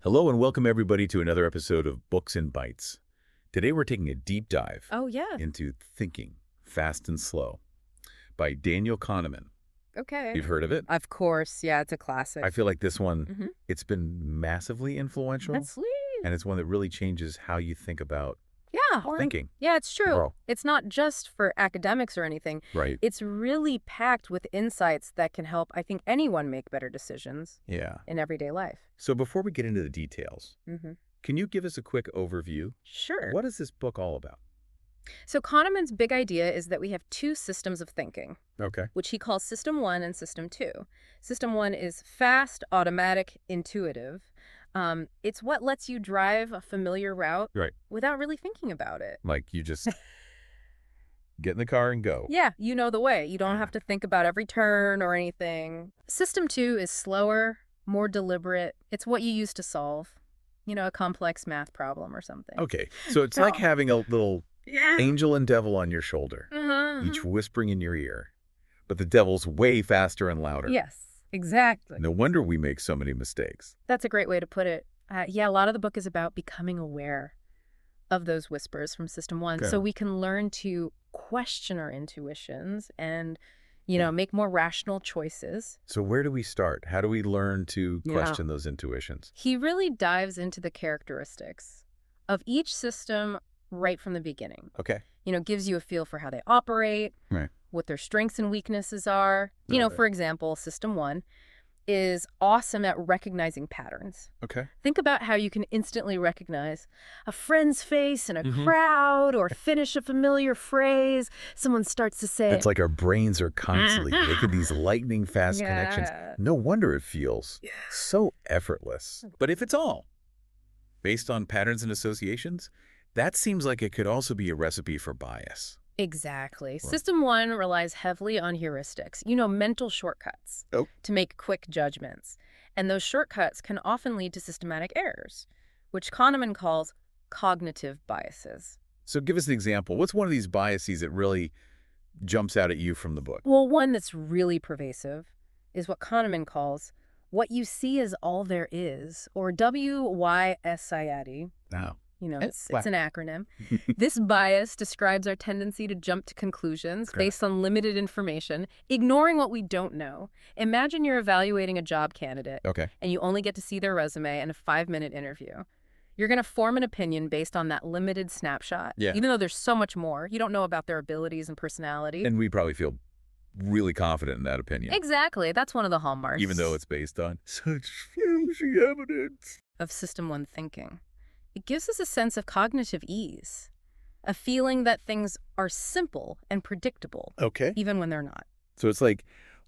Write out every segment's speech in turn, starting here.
Hello and welcome everybody to another episode of Books and Bytes. Today we're taking a deep dive into Thinking, Fast and Slow by Daniel Kahneman. Okay. You've heard of it? Of course. Yeah, it's a classic. I feel like this one, it's been massively influential. That's sweet. And it's one that really changes how you think about thinking. Yeah, it's true. Overall. It's not just for academics or anything. Right. It's really packed with insights that can help, I think, anyone make better decisions in everyday life. So before we get into the details, can you give us a quick overview? Sure. What is this book all about? So Kahneman's big idea is that we have two systems of thinking, which he calls System 1 and System 2. System 1 is fast, automatic, intuitive. It's what lets you drive a familiar route without really thinking about it. Like you just get in the car and go. Yeah, you know the way. You don't have to think about every turn or anything. System 2 is slower, more deliberate. It's what you use to solve, a complex math problem or something. Okay, so it's like having a little angel and devil on your shoulder, each whispering in your ear. But the devil's way faster and louder. Yes, exactly. No wonder we make so many mistakes. That's a great way to put it. A lot of the book is about becoming aware of those whispers from System 1 so we can learn to question our intuitions and, make more rational choices. So where do we start? How do we learn to question those intuitions? He really dives into the characteristics of each system right from the beginning. Okay. Gives you a feel for how they operate, what their strengths and weaknesses are. For example, System 1 is awesome at recognizing patterns. Okay. Think about how you can instantly recognize a friend's face in a crowd or finish a familiar phrase. Someone starts to say... It's like our brains are constantly making these lightning fast connections. No wonder it feels so effortless. But if it's all based on patterns and associations, that seems like it could also be a recipe for bias. Exactly. System 1 relies heavily on heuristics, mental shortcuts to make quick judgments. And those shortcuts can often lead to systematic errors, which Kahneman calls cognitive biases. So give us an example. What's one of these biases that really jumps out at you from the book? Well, one that's really pervasive is what Kahneman calls what you see is all there is, or WYSIAD. Wow. It's an acronym. This bias describes our tendency to jump to conclusions based on limited information, ignoring what we don't know. Imagine you're evaluating a job candidate, and you only get to see their resume in a 5-minute interview. You're going to form an opinion based on that limited snapshot, even though there's so much more. You don't know about their abilities and personality. And we probably feel really confident in that opinion. Exactly. That's one of the hallmarks. Even though it's based on such flimsy evidence. Of System 1 thinking. It gives us a sense of cognitive ease, a feeling that things are simple and predictable, even when they're not. So it's like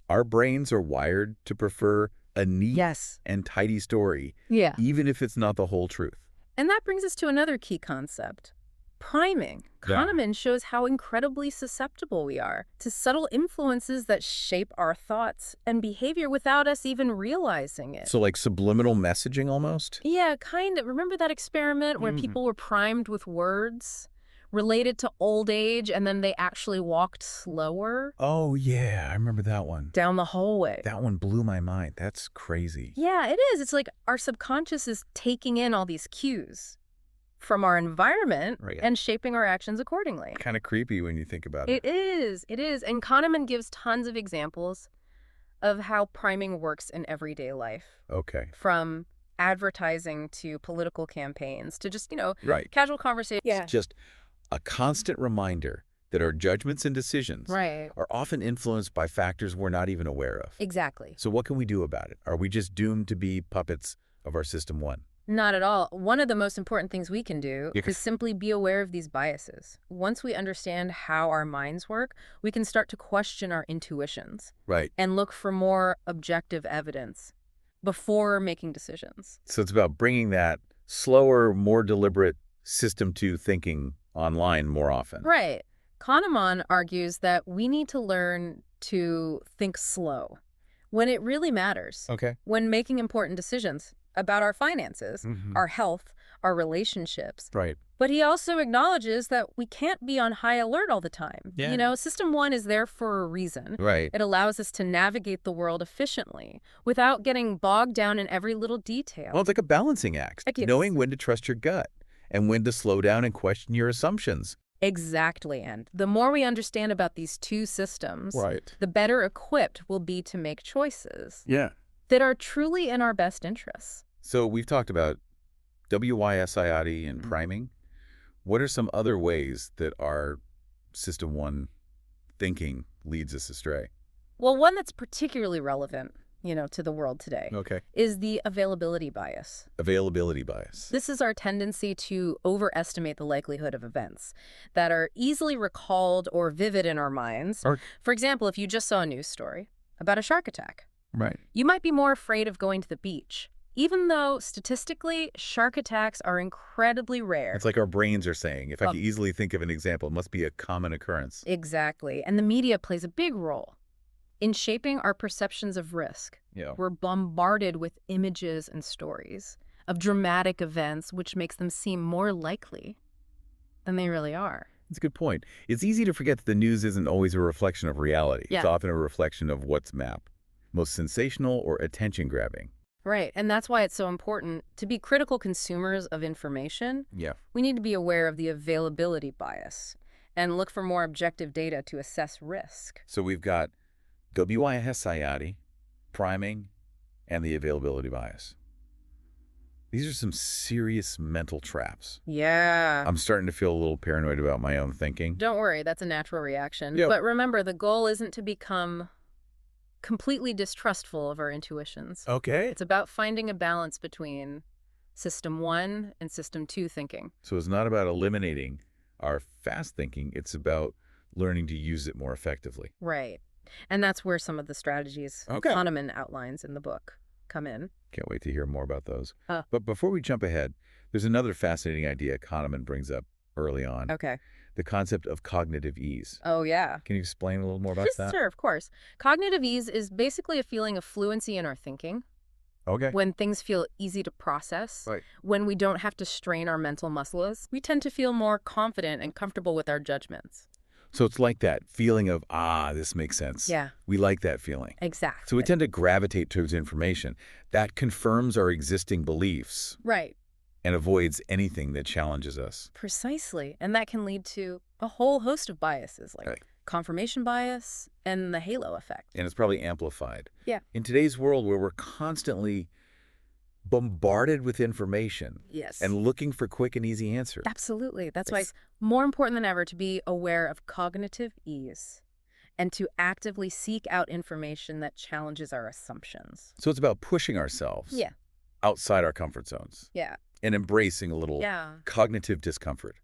our brains are wired to prefer a neat and tidy story, even if it's not the whole truth. And that brings us to another key concept, priming. Kahneman shows how incredibly susceptible we are to subtle influences that shape our thoughts and behavior without us even realizing it. So like subliminal messaging almost? Yeah, kind of. Remember that experiment where people were primed with words related to old age and then they actually walked slower? Oh, yeah. I remember that one. Down the hallway. That one blew my mind. That's crazy. Yeah, it is. It's like our subconscious is taking in all these cues from our environment and shaping our actions accordingly. Kind of creepy when you think about it. It is. It is. And Kahneman gives tons of examples of how priming works in everyday life. From advertising to political campaigns to just, casual conversation. It's just a constant reminder that our judgments and decisions are often influenced by factors we're not even aware of. Exactly. So what can we do about it? Are we just doomed to be puppets of our System 1? Not at all. One of the most important things we can do is simply be aware of these biases. Once we understand how our minds work, we can start to question our intuitions. And look for more objective evidence before making decisions. So it's about bringing that slower, more deliberate System 2 thinking online more often. Kahneman argues that we need to learn to think slow when it really matters. When making important decisions about our finances, our health, our relationships. Right. But he also acknowledges that we can't be on high alert all the time. Yeah. You know, System 1 is there for a reason. Right. It allows us to navigate the world efficiently without getting bogged down in every little detail. Well, it's like a balancing act, knowing when to trust your gut and when to slow down and question your assumptions. Exactly, and the more we understand about these two systems, Right. the better equipped we'll be to make choices that are truly in our best interests. So we've talked about WYSIOD and priming. What are some other ways that our System 1 thinking leads us astray? Well, one that's particularly relevant, to the world today is the availability bias. Availability bias. This is our tendency to overestimate the likelihood of events that are easily recalled or vivid in our minds. For example, if you just saw a news story about a shark attack, you might be more afraid of going to the beach, even though statistically, shark attacks are incredibly rare. It's like our brains are saying, if I can easily think of an example, it must be a common occurrence. Exactly. And the media plays a big role in shaping our perceptions of risk. We're bombarded with images and stories of dramatic events, which makes them seem more likely than they really are. That's a good point. It's easy to forget that the news isn't always a reflection of reality. It's often a reflection of what's most sensational or attention-grabbing. Right, and that's why it's so important to be critical consumers of information. We need to be aware of the availability bias and look for more objective data to assess risk. So we've got WYSIOD, priming, and the availability bias. These are some serious mental traps. Yeah. I'm starting to feel a little paranoid about my own thinking. Don't worry, that's a natural reaction. But remember, the goal isn't to become completely distrustful of our intuitions. It's about finding a balance between System 1 and System 2 thinking. So it's not about eliminating our fast thinking. It's about learning to use it more effectively. Right. And that's where some of the strategies Kahneman outlines in the book come in. Can't wait to hear more about those. But before we jump ahead, there's another fascinating idea Kahneman brings up early on. The concept of cognitive ease. Oh, yeah. Can you explain a little more about that? Sure, of course. Cognitive ease is basically a feeling of fluency in our thinking. When things feel easy to process, when we don't have to strain our mental muscles, we tend to feel more confident and comfortable with our judgments. So it's like that feeling of, this makes sense. We like that feeling. Exactly. So we tend to gravitate towards information that confirms our existing beliefs. And avoids anything that challenges us. Precisely. And that can lead to a whole host of biases, like confirmation bias and the halo effect. And it's probably amplified. In today's world where we're constantly bombarded with information and looking for quick and easy answers. Absolutely. That's why it's more important than ever to be aware of cognitive ease and to actively seek out information that challenges our assumptions. So it's about pushing ourselves outside our comfort zones. And embracing a little cognitive discomfort.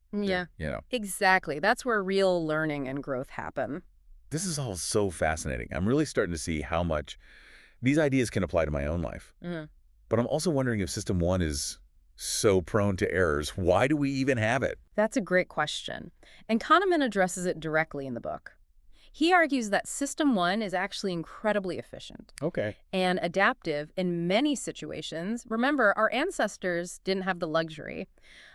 Exactly. That's where real learning and growth happen. This is all so fascinating. I'm really starting to see how much these ideas can apply to my own life. But I'm also wondering if System 1 is so prone to errors. Why do we even have it? That's a great question. And Kahneman addresses it directly in the book. He argues that System 1 is actually incredibly efficient and adaptive in many situations. Remember, our ancestors didn't have the luxury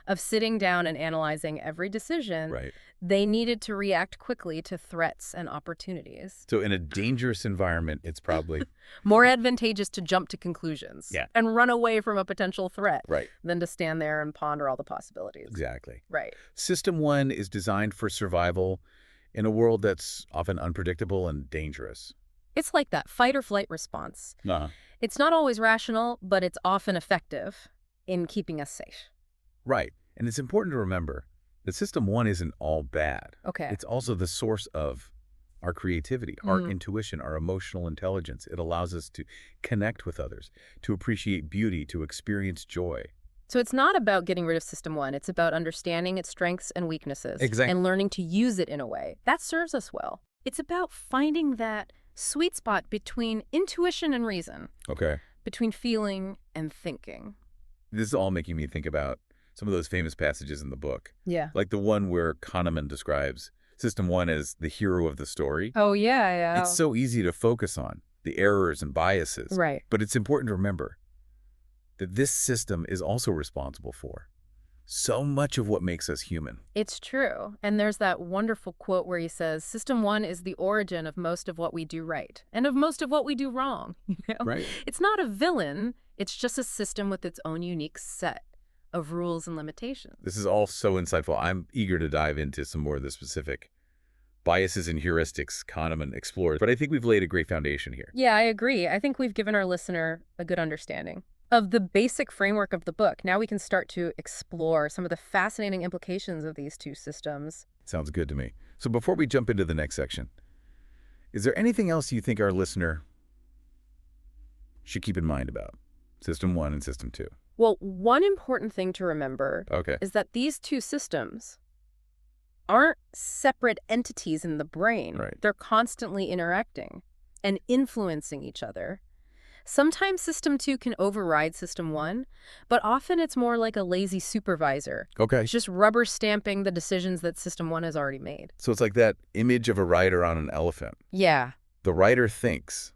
of sitting down and analyzing every decision. They needed to react quickly to threats and opportunities. So in a dangerous environment, it's probably more advantageous to jump to conclusions and run away from a potential threat than to stand there and ponder all the possibilities. Exactly. Right. System 1 is designed for survival in a world that's often unpredictable and dangerous. It's like that fight or flight response. It's not always rational, but it's often effective in keeping us safe. Right. And it's important to remember that System 1 isn't all bad. It's also the source of our creativity, our intuition, our emotional intelligence. It allows us to connect with others, to appreciate beauty, to experience joy. So it's not about getting rid of System 1. It's about understanding its strengths and weaknesses and learning to use it in a way that serves us well. It's about finding that sweet spot between intuition and reason, between feeling and thinking. This is all making me think about some of those famous passages in the book. Like the one where Kahneman describes System 1 as the hero of the story. It's so easy to focus on the errors and biases. But it's important to remember that this system is also responsible for So much of what makes us human. It's true. And there's that wonderful quote where he says, System 1 is the origin of most of what we do right and of most of what we do wrong. Right. It's not a villain. It's just a system with its own unique set of rules and limitations. This is all so insightful. I'm eager to dive into some more of the specific biases and heuristics Kahneman explores, but I think we've laid a great foundation here. Yeah, I agree. I think we've given our listener a good understanding of the basic framework of the book. Now we can start to explore some of the fascinating implications of these two systems. Sounds good to me. So before we jump into the next section, is there anything else you think our listener should keep in mind about System 1 and System 2? Well, one important thing to remember is that these two systems aren't separate entities in the brain. Right. They're constantly interacting and influencing each other. Sometimes System 2 can override System 1, but often it's more like a lazy supervisor. Okay. It's just rubber stamping the decisions that System 1 has already made. So it's like that image of a rider on an elephant. Yeah. The rider thinks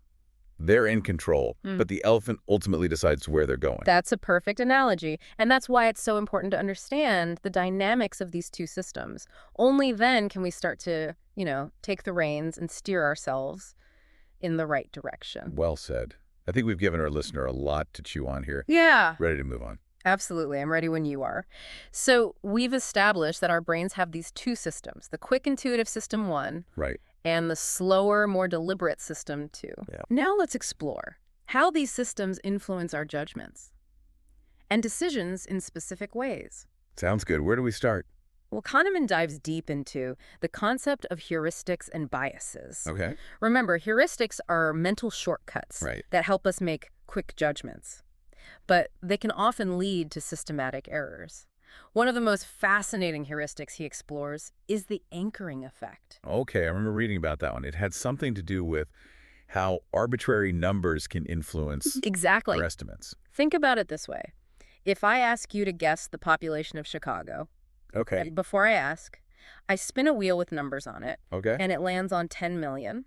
they're in control, but the elephant ultimately decides where they're going. That's a perfect analogy. And that's why it's so important to understand the dynamics of these two systems. Only then can we start to, take the reins and steer ourselves in the right direction. Well said. I think we've given our listener a lot to chew on here. Yeah. Ready to move on. Absolutely. I'm ready when you are. So we've established that our brains have these two systems, the quick intuitive System 1. Right. And the slower, more deliberate System 2. Yeah. Now let's explore how these systems influence our judgments and decisions in specific ways. Sounds good. Where do we start? Well, Kahneman dives deep into the concept of heuristics and biases. Okay. Remember, heuristics are mental shortcuts that help us make quick judgments, but they can often lead to systematic errors. One of the most fascinating heuristics he explores is the anchoring effect. Okay, I remember reading about that one. It had something to do with how arbitrary numbers can influence our estimates. Think about it this way. If I ask you to guess the population of Chicago, before I ask, I spin a wheel with numbers on it, and it lands on 10 million,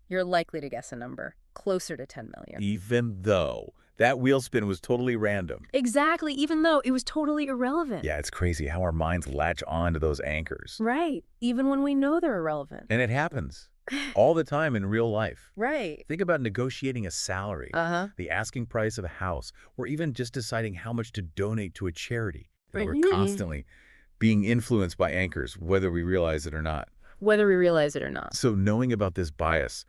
you're likely to guess a number closer to 10 million. Even though that wheel spin was totally random. Exactly, even though it was totally irrelevant. Yeah, it's crazy how our minds latch on to those anchors. Right, even when we know they're irrelevant. And it happens all the time in real life. Right. Think about negotiating a salary, the asking price of a house, or even just deciding how much to donate to a charity. We're constantly being influenced by anchors, whether we realize it or not. So knowing about this bias,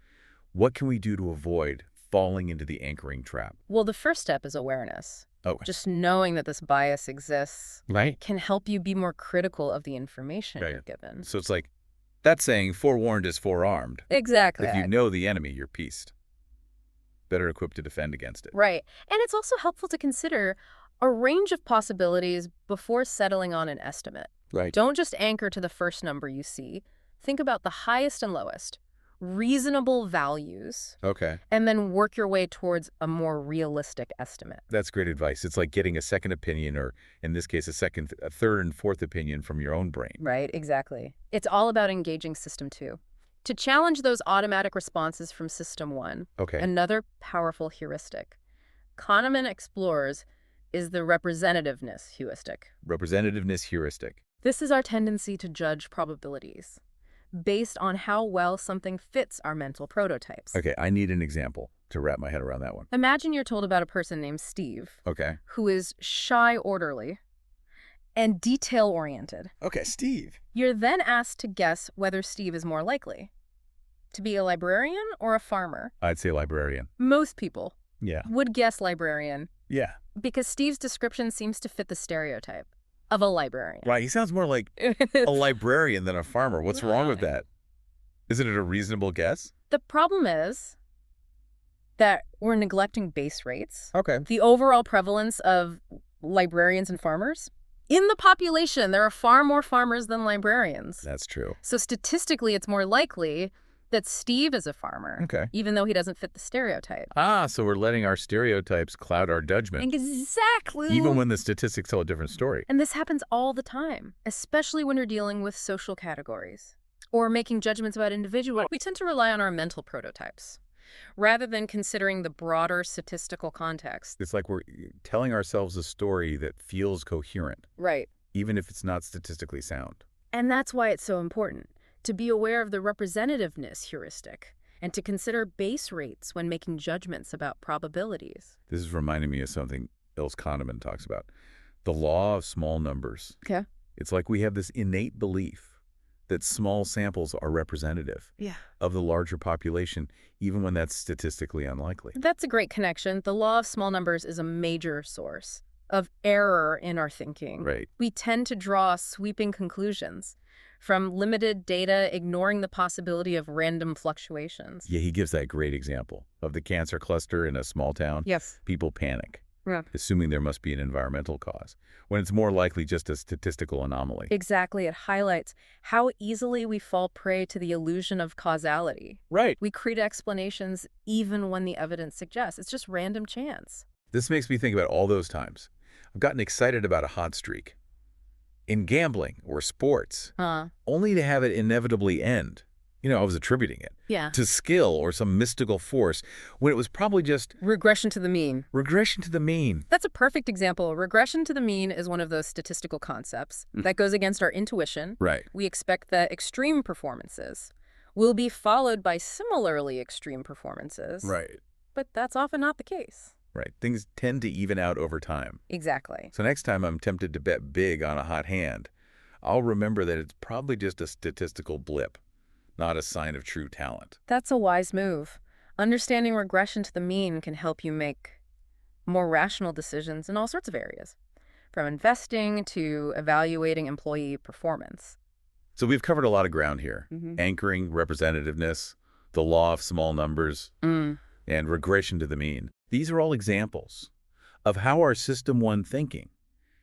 what can we do to avoid falling into the anchoring trap? Well, the first step is awareness. Just knowing that this bias exists can help you be more critical of the information you're given. So it's like that saying, forewarned is forearmed. Exactly. If you know the enemy, you're pieced. Better equipped to defend against it. Right. And it's also helpful to consider a range of possibilities before settling on an estimate. Right. Don't just anchor to the first number you see. Think about the highest and lowest, reasonable values, and then work your way towards a more realistic estimate. That's great advice. It's like getting a second opinion, or in this case, a third and fourth opinion from your own brain. Right, exactly. It's all about engaging System 2. To challenge those automatic responses from System 1, another powerful heuristic Kahneman explores is the representativeness heuristic. Representativeness heuristic. This is our tendency to judge probabilities based on how well something fits our mental prototypes. Okay, I need an example to wrap my head around that one. Imagine you're told about a person named Steve, who is shy, orderly, and detail-oriented. Okay, Steve. You're then asked to guess whether Steve is more likely to be a librarian or a farmer. I'd say librarian. Most people would guess librarian. Yeah. Because Steve's description seems to fit the stereotype of a librarian. Right, he sounds more like a librarian than a farmer. What's wrong with that? Isn't it a reasonable guess? The problem is that we're neglecting base rates. The overall prevalence of librarians and farmers. In the population, there are far more farmers than librarians. That's true. So statistically, it's more likely that Steve is a farmer, even though he doesn't fit the stereotype. So we're letting our stereotypes cloud our judgment. Exactly. Even when the statistics tell a different story. And this happens all the time, especially when you're dealing with social categories or making judgments about individuals. We tend to rely on our mental prototypes rather than considering the broader statistical context. It's like we're telling ourselves a story that feels coherent. Right. even if it's not statistically sound. And that's why it's so important to be aware of the representativeness heuristic and to consider base rates when making judgments about probabilities. This is reminding me of something else Kahneman talks about. The law of small numbers. Okay. It's like we have this innate belief that small samples are representative of the larger population, even when that's statistically unlikely. That's a great connection. The law of small numbers is a major source of error in our thinking. Right. We tend to draw sweeping conclusions from limited data, ignoring the possibility of random fluctuations. Yeah, he gives that great example of the cancer cluster in a small town. Yes. People panic, Yeah. assuming there must be an environmental cause, when it's more likely just a statistical anomaly. Exactly. It highlights how easily we fall prey to the illusion of causality. Right. We create explanations even when the evidence suggests it's just random chance. This makes me think about all those times I've gotten excited about a hot streak in gambling or sports, only to have it inevitably end. You know, I was attributing it to skill or some mystical force when it was probably just regression to the mean. Regression to the mean. That's a perfect example. Regression to the mean is one of those statistical concepts that goes against our intuition. Right. We expect that extreme performances will be followed by similarly extreme performances. Right. But that's often not the case. Right. Things tend to even out over time. Exactly. So next time I'm tempted to bet big on a hot hand, I'll remember that it's probably just a statistical blip, not a sign of true talent. That's a wise move. Understanding regression to the mean can help you make more rational decisions in all sorts of areas, from investing to evaluating employee performance. So we've covered a lot of ground here. Anchoring, representativeness, the law of small numbers, and regression to the mean. These are all examples of how our System 1 thinking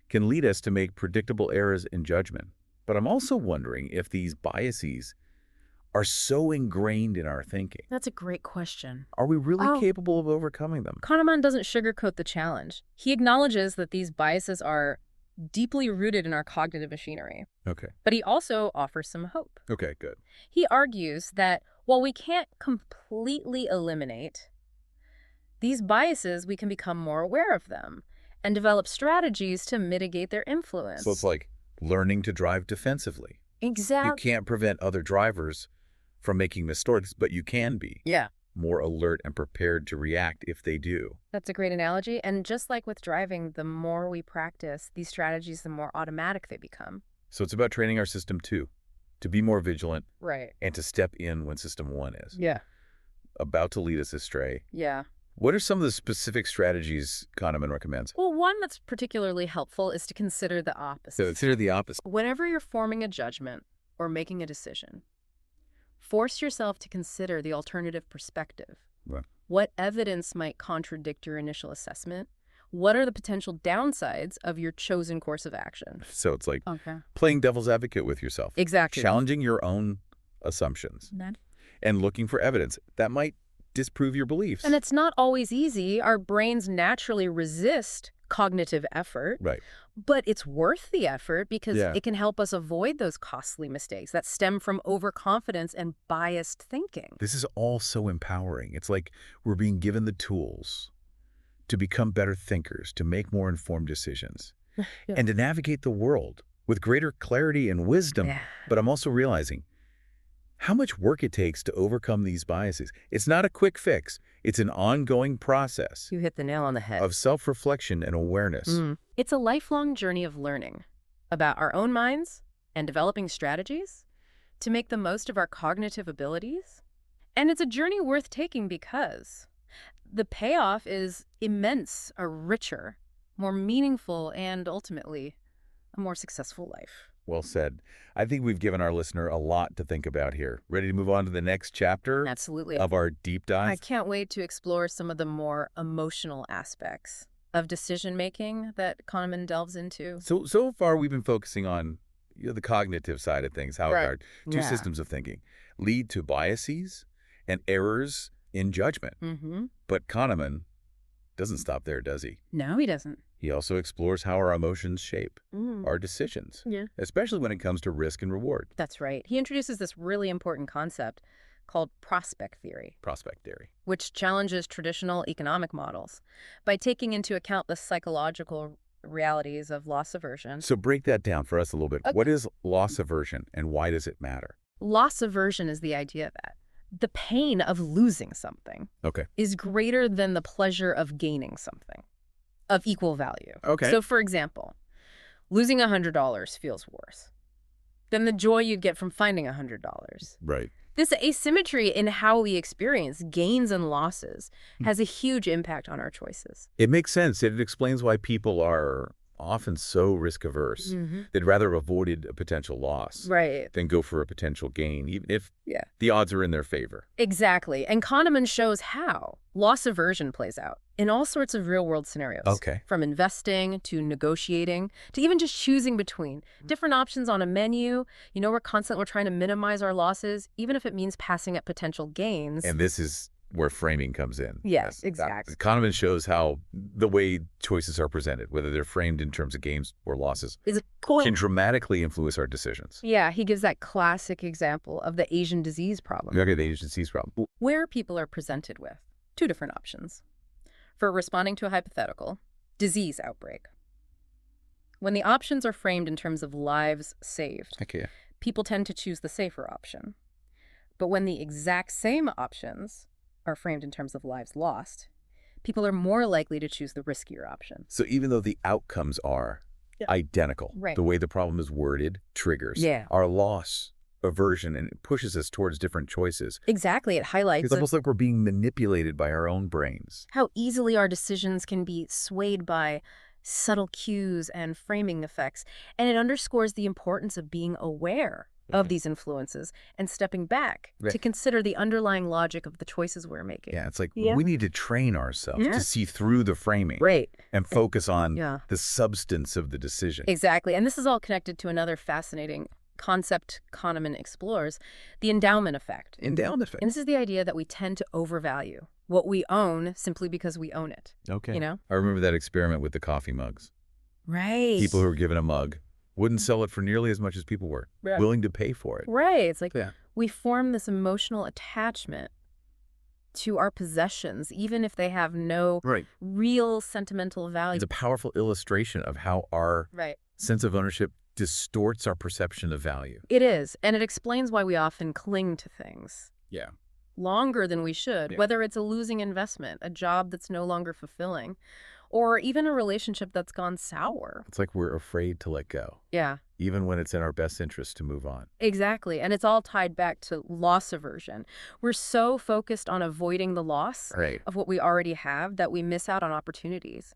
can lead us to make predictable errors in judgment. But I'm also wondering if these biases are so ingrained in our thinking. That's a great question. Are we really capable of overcoming them? Kahneman doesn't sugarcoat the challenge. He acknowledges that these biases are deeply rooted in our cognitive machinery. Okay. But he also offers some hope. Okay, good. He argues that while we can't completely eliminate these biases, we can become more aware of them and develop strategies to mitigate their influence. So it's like learning to drive defensively. Exactly. You can't prevent other drivers from making mistakes, but you can be more alert and prepared to react if they do. That's a great analogy. And just like with driving, the more we practice these strategies, the more automatic they become. So it's about training our System 2 to be more vigilant. Right. And to step in when System 1 is. Yeah. About to lead us astray. Yeah. What are some of the specific strategies Kahneman recommends? Well, one that's particularly helpful is to consider the opposite. So consider the opposite. Whenever you're forming a judgment or making a decision, force yourself to consider the alternative perspective. Right. What evidence might contradict your initial assessment? What are the potential downsides of your chosen course of action? So it's like playing devil's advocate with yourself. Exactly. Challenging your own assumptions. And looking for evidence that might disprove your beliefs. And it's not always easy. Our brains naturally resist cognitive effort. Right. But it's worth the effort because it can help us avoid those costly mistakes that stem from overconfidence and biased thinking. This is all so empowering. It's like we're being given the tools to become better thinkers, to make more informed decisions, and to navigate the world with greater clarity and wisdom. But I'm also realizing how much work it takes to overcome these biases. It's not a quick fix. It's an ongoing process. You hit the nail on the head. Of self-reflection and awareness. It's a lifelong journey of learning about our own minds and developing strategies to make the most of our cognitive abilities. And it's a journey worth taking because the payoff is immense, a richer, more meaningful, and ultimately a more successful life. Well said. I think we've given our listener a lot to think about here. Ready to move on to the next chapter? Absolutely. Of our deep dive? I can't wait to explore some of the more emotional aspects of decision-making that Kahneman delves into. So far, we've been focusing on the cognitive side of things, how our two systems of thinking lead to biases and errors in judgment. But Kahneman doesn't stop there, does he? No, he doesn't. He also explores how our emotions shape our decisions, especially when it comes to risk and reward. That's right. He introduces this really important concept called prospect theory. Prospect theory. Which challenges traditional economic models by taking into account the psychological realities of loss aversion. So break that down for us a little bit. Okay. What is loss aversion and why does it matter? Loss aversion is the idea that the pain of losing something is greater than the pleasure of gaining something of equal value. So, for example, losing $100 feels worse than the joy you'd get from finding $100. Right. This asymmetry in how we experience gains and losses has a huge impact on our choices. It makes sense. It explains why people are often so risk-averse. They'd rather have avoided a potential loss than go for a potential gain, even if the odds are in their favor. Exactly. And Kahneman shows how loss aversion plays out in all sorts of real-world scenarios. From investing to negotiating to even just choosing between different options on a menu. You know, we're trying to minimize our losses, even if it means passing up potential gains. And this is where framing comes in. Yes, exactly. Kahneman shows how the way choices are presented, whether they're framed in terms of gains or losses, can dramatically influence our decisions. Yeah, he gives that classic example of the Asian disease problem. Okay, the Asian disease problem. Where people are presented with two different options for responding to a hypothetical disease outbreak. When the options are framed in terms of lives saved, people tend to choose the safer option. But when the exact same options are framed in terms of lives lost, people are more likely to choose the riskier option. So even though the outcomes are identical, the way the problem is worded triggers our loss aversion and it pushes us towards different choices. Exactly. It highlights it's almost like we're being manipulated by our own brains. How easily our decisions can be swayed by subtle cues and framing effects. And it underscores the importance of being aware of these influences and stepping back to consider the underlying logic of the choices we're making. Yeah, it's like we need to train ourselves to see through the framing and focus on the substance of the decision. Exactly. And this is all connected to another fascinating concept Kahneman explores, the endowment effect. Endowment effect. And this is the idea that we tend to overvalue what we own simply because we own it. You know? I remember that experiment with the coffee mugs. Right. People who were given a mug wouldn't sell it for nearly as much as people were willing to pay for it. Right. It's like we form this emotional attachment to our possessions, even if they have no real sentimental value. It's a powerful illustration of how our sense of ownership distorts our perception of value. It is. And it explains why we often cling to things. Longer than we should, whether it's a losing investment, a job that's no longer fulfilling, or even a relationship that's gone sour. It's like we're afraid to let go. Even when it's in our best interest to move on. Exactly. And it's all tied back to loss aversion. We're so focused on avoiding the loss of what we already have that we miss out on opportunities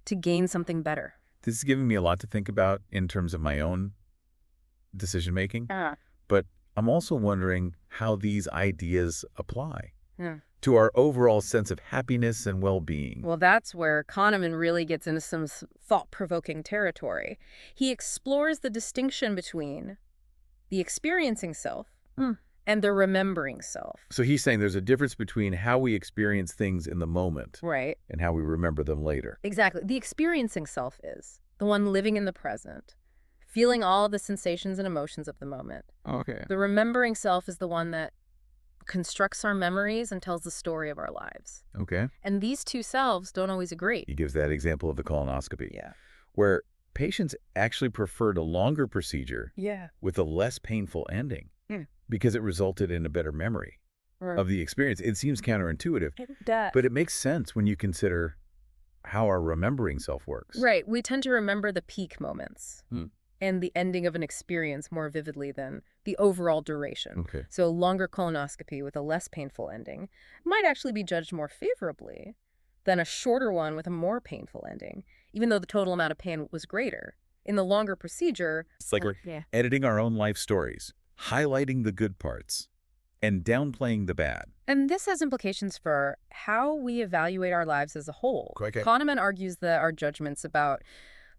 to gain something better. This is giving me a lot to think about in terms of my own decision-making. But I'm also wondering how these ideas apply to our overall sense of happiness and well-being. Well, that's where Kahneman really gets into some thought-provoking territory. He explores the distinction between the experiencing self and the remembering self. So he's saying there's a difference between how we experience things in the moment and how we remember them later. Exactly. The experiencing self is the one living in the present, feeling all the sensations and emotions of the moment. The remembering self is the one that constructs our memories and tells the story of our lives. And these two selves don't always agree. He gives that example of the colonoscopy, where patients actually preferred a longer procedure with a less painful ending because it resulted in a better memory of the experience. It seems counterintuitive, but it makes sense when you consider how our remembering self works. Right. We tend to remember the peak moments and the ending of an experience more vividly than the overall duration. So a longer colonoscopy with a less painful ending might actually be judged more favorably than a shorter one with a more painful ending, even though the total amount of pain was greater. In the longer procedure... It's like we're editing our own life stories, highlighting the good parts, and downplaying the bad. And this has implications for how we evaluate our lives as a whole. Kahneman argues that our judgments about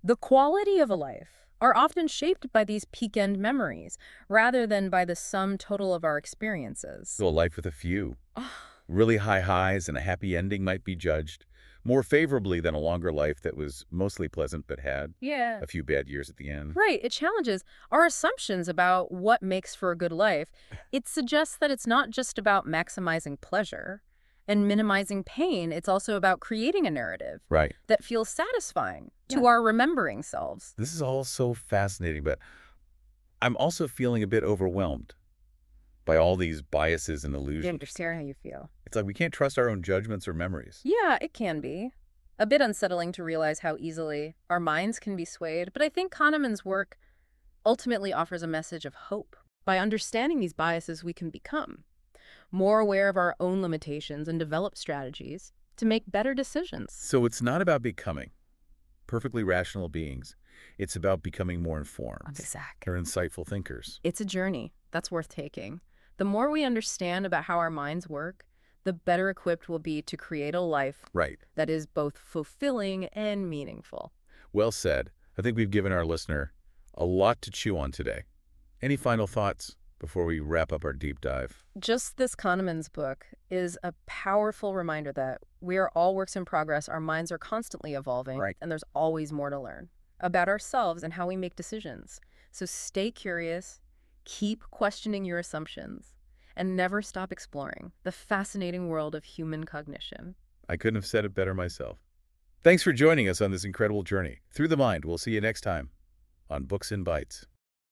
the quality of a life are often shaped by these peak-end memories, rather than by the sum total of our experiences. So a life with a few really high highs and a happy ending might be judged more favorably than a longer life that was mostly pleasant but had a few bad years at the end. Right. It challenges our assumptions about what makes for a good life. It suggests that it's not just about maximizing pleasure And minimizing pain, it's also about creating a narrative Right. that feels satisfying to our remembering selves. This is all so fascinating, but I'm also feeling a bit overwhelmed by all these biases and illusions. I understand how you feel. It's like we can't trust our own judgments or memories. Yeah, it can be. A bit unsettling to realize how easily our minds can be swayed, but I think Kahneman's work ultimately offers a message of hope. By understanding these biases, we can become more aware of our own limitations and develop strategies to make better decisions. So it's not about becoming perfectly rational beings. It's about becoming more informed. Exactly. Or insightful thinkers. It's a journey that's worth taking. The more we understand about how our minds work, the better equipped we'll be to create a life that is both fulfilling and meaningful. Well said. I think we've given our listener a lot to chew on today. Any final thoughts before we wrap up our deep dive? Just this Kahneman's book is a powerful reminder that we are all works in progress. Our minds are constantly evolving, and there's always more to learn about ourselves and how we make decisions. So stay curious, keep questioning your assumptions, and never stop exploring the fascinating world of human cognition. I couldn't have said it better myself. Thanks for joining us on this incredible journey through the mind. We'll see you next time on Books in Bytes.